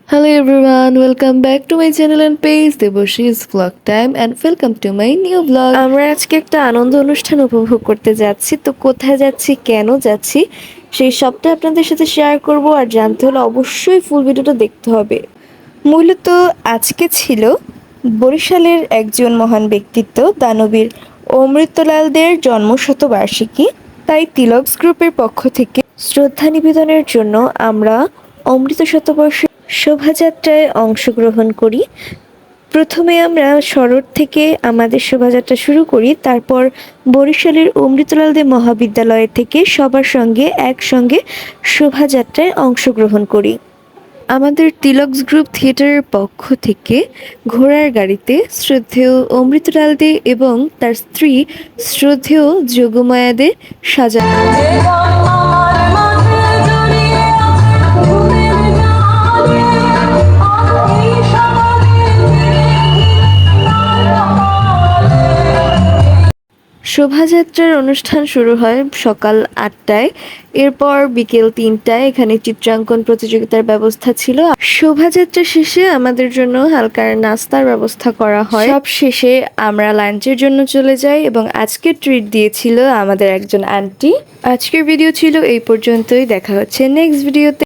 Hello everyone, welcome back to my channel and page Debashi's Vlog Time and welcome to my new vlog. আমরা আজকে একটা আনন্দ অনুষ্ঠান উপভোগ করতে যাচ্ছি। তো কোথায় যাচ্ছি, কেন যাচ্ছি সেই সবটা আপনাদের সাথে শেয়ার করব। আর জানতে হলে অবশ্যই ফুল ভিডিওটা দেখতে হবে। মূলত আজকে ছিল বরিশালের একজন মহান ব্যক্তিত্ব দানবীর অমৃতলাল দের জন্মশতবার্ষিকী। তাই তিলকস গ্রুপের পক্ষ থেকে শ্রদ্ধা নিবেদনের জন্য আমরা অমৃত শতবর্ষ শোভাযাত্রায় অংশগ্রহণ করি। প্রথমে আমরা শরৎ থেকে আমাদের শোভাযাত্রা শুরু করি, তারপর বরিশালের অমৃতলাল দে মহাবিদ্যালয় থেকে সবার সঙ্গে একসঙ্গে শোভাযাত্রায় অংশগ্রহণ করি। আমাদের তিলকস গ্রুপ থিয়েটারের পক্ষ থেকে ঘোড়ার গাড়িতে শ্রদ্ধেয় অমৃতলাল দে এবং তার স্ত্রী শ্রদ্ধেয় যোগমায়া দে সাজানো। শোভাযাত্রার অনুষ্ঠান শুরু হয় সকাল 8টায়, এরপর বিকেল 3টায় এখানে চিত্রাঙ্কন প্রতিযোগিতার ব্যবস্থা ছিল। শোভাযাত্রা শেষে আমাদের জন্য হালকা নাস্তার ব্যবস্থা করা হয়। সব শেষে আমরা লাঞ্চের জন্য চলে যাই এবং আজকে ট্রিট দিয়েছিল আমাদের একজন আন্টি। আজকের ভিডিও ছিল এই পর্যন্তই, দেখা হচ্ছে নেক্সট ভিডিওতে।